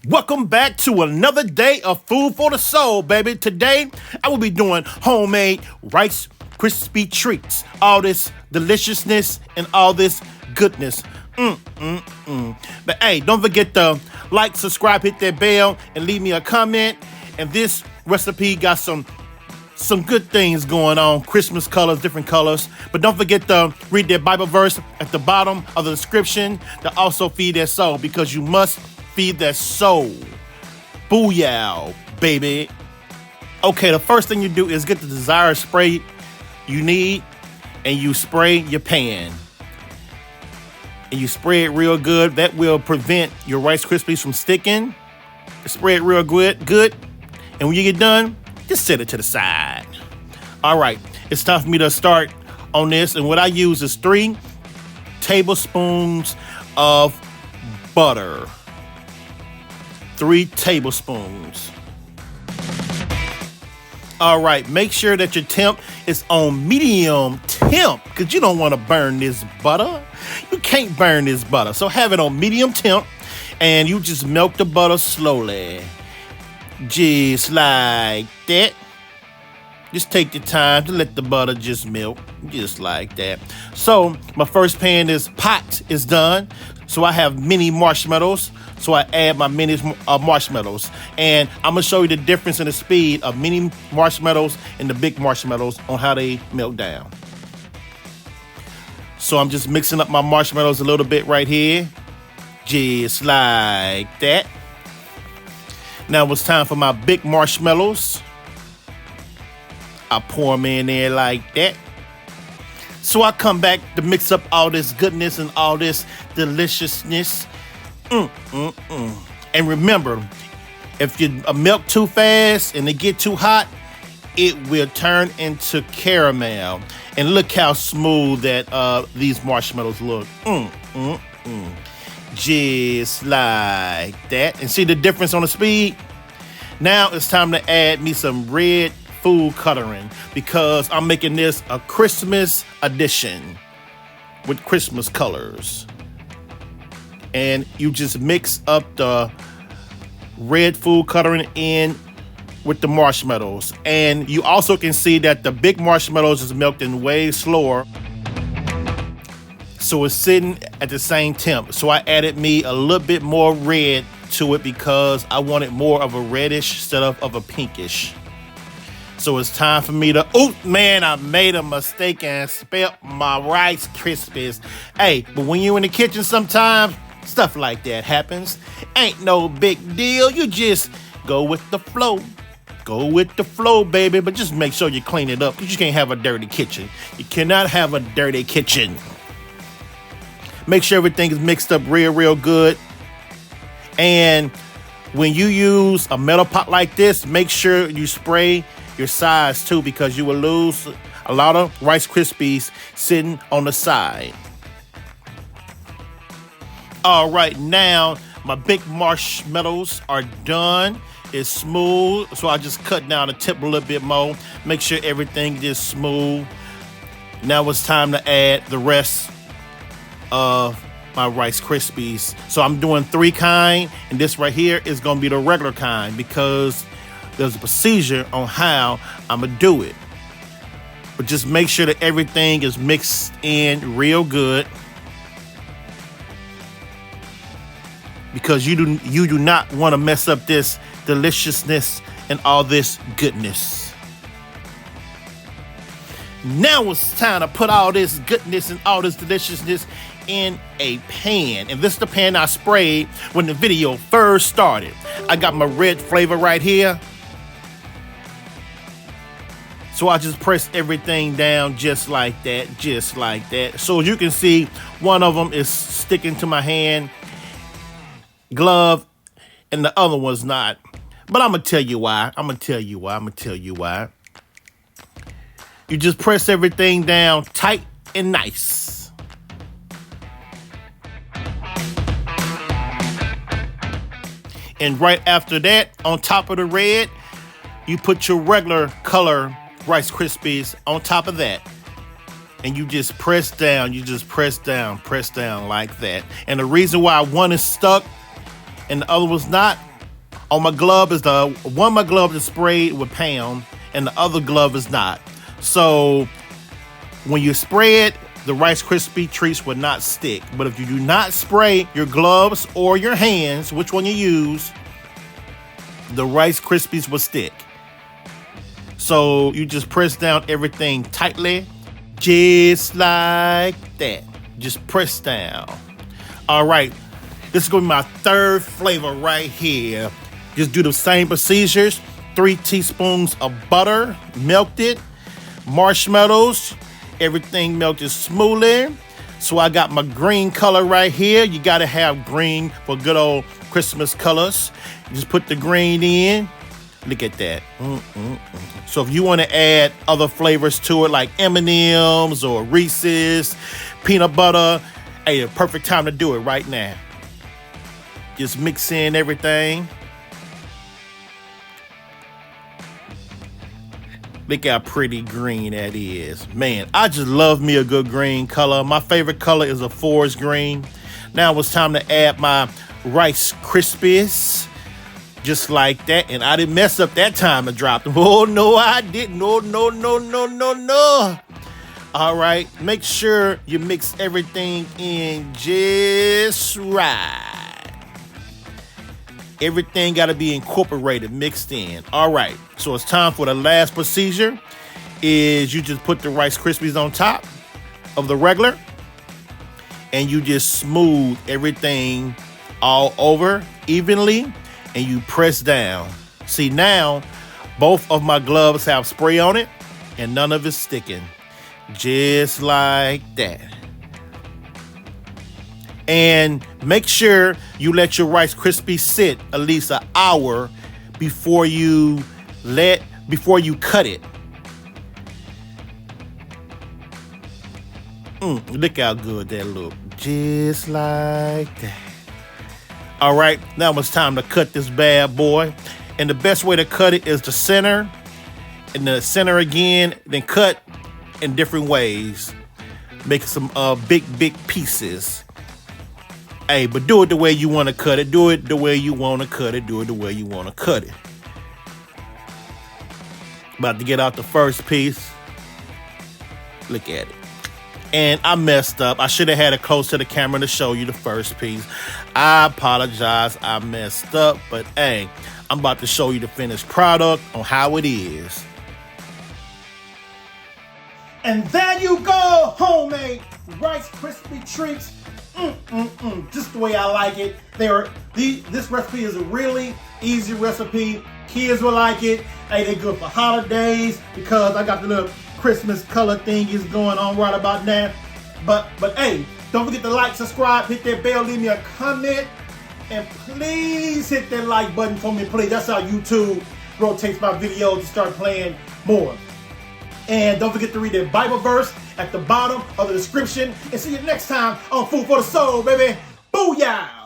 Welcome back to another day of food for the soul, baby. Today, I will be doing homemade Rice Krispie Treats. All this deliciousness and all this goodness. But hey, don't forget to like, subscribe, hit that bell, and leave me a comment. And this recipe got some good things going on. Christmas colors, different colors. But don't forget to read that Bible verse at the bottom of the description to also feed that soul, because you must feed that soul. Booyah, baby. Okay, the first thing you do is get the desired spray you need, and you spray your pan. And you spray it real good. That will prevent your Rice Krispies from sticking. Spray it real good. And when you get done, just set it to the side. All right, it's time for me to start on this. And what I use is 3 tablespoons of butter. 3 tablespoons. All right, make sure that your temp is on medium temp, because you don't want to burn this butter. You can't burn this butter. So have it on medium temp, and you just melt the butter slowly. Just like that. Just take your time to let the butter just melt, just like that. So my first pan pot is done. So I have mini marshmallows. So I add my mini marshmallows. And I'm gonna show you the difference in the speed of mini marshmallows and the big marshmallows on how they melt down. So I'm just mixing up my marshmallows a little bit right here. Just like that. Now it's time for my big marshmallows. I pour them in there like that. So I come back to mix up all this goodness and all this deliciousness. And remember, if you milk too fast and it get too hot, it will turn into caramel. And look how smooth that these marshmallows look. Just like that. And see the difference on the speed? Now it's time to add me some red food coloring, because I'm making this a Christmas edition with Christmas colors. And you just mix up the red food coloring in with the marshmallows. And you also can see that the big marshmallows is melting way slower. So it's sitting at the same temp. So I added me a little bit more red to it, because I wanted more of a reddish instead of a pinkish. So it's time for me to, I made a mistake and spilled my Rice Krispies. Hey, but when you're in the kitchen sometimes, stuff like that happens. Ain't no big deal. You just go with the flow. Go with the flow, baby. But just make sure you clean it up, because you can't have a dirty kitchen. You cannot have a dirty kitchen. Make sure everything is mixed up real good. And when you use a metal pot like this, make sure you spray your sides too, because you will lose a lot of Rice Krispies sitting on the side. All right, now my big marshmallows are done. It's smooth, so I just cut down the tip a little bit more. Make sure everything is smooth. Now it's time to add the rest of my Rice Krispies. So I'm doing 3 kind, and this right here is gonna be the regular kind, because there's a procedure on how I'm gonna do it. But just make sure that everything is mixed in real good, because you do not want to mess up this deliciousness and all this goodness. Now it's time to put all this goodness and all this deliciousness in a pan. And this is the pan I sprayed when the video first started. I got my red flavor right here. So I just press everything down just like that. So as you can see, one of them is sticking to my hand glove and the other one's not. But I'm gonna tell you why. You just press everything down tight and nice. And right after that, on top of the red, you put your regular color Rice Krispies on top of that. And you just press down, press down like that. And the reason why one is stuck and the other was not, On my glove is one of my gloves is sprayed with Pam, and the other glove is not. So when you spray it, the Rice Krispie Treats will not stick. But if you do not spray your gloves or your hands, which one you use, the Rice Krispies will stick. So you just press down everything tightly, just like that. Just press down. All right, this is gonna be my third flavor right here. Just do the same procedures. 3 teaspoons of butter, melted, marshmallows, everything melted smoothly. So I got my green color right here. You gotta have green for good old Christmas colors. Just put the green in. Look at that. So if you want to add other flavors to it, like M&M's or Reese's, peanut butter, hey, the perfect time to do it right now. Just mix in everything. Look how pretty green that is. Man, I just love me a good green color. My favorite color is a forest green. Now it's time to add my Rice Krispies. Just like that. And I didn't mess up that time I dropped them. Oh, no, I didn't. No. All right. Make sure you mix everything in just right. Everything got to be incorporated, mixed in. All right. So it's time for the last procedure. Is you just put the Rice Krispies on top of the regular. And you just smooth everything all over evenly. And you press down. See, now both of my gloves have spray on it and none of it's sticking. Just like that. And make sure you let your Rice Krispies sit at least an hour before you cut it. Look how good that look. Just like that. All right, now it's time to cut this bad boy. And the best way to cut it is the center. And the center again, then cut in different ways. Make some big pieces. Hey, but do it the way you want to cut it. Do it the way you want to cut it. Do it the way you want to cut it. About to get out the first piece. Look at it. And I messed up. I should have had it close to the camera to show you the first piece. I apologize. I messed up. But hey, I'm about to show you the finished product on how it is. And there you go, homemade Rice Krispie Treats. Just the way I like it. This recipe is a really easy recipe. Kids will like it. Hey, they're good for holidays because I got the little Christmas color thing is going on right about now. But hey, don't forget to like, subscribe, hit that bell, leave me a comment, and please hit that like button for me, please. That's how YouTube rotates my videos to start playing more. And don't forget to read that Bible verse at the bottom of the description. And see you next time on Food for the Soul, baby. Booyah!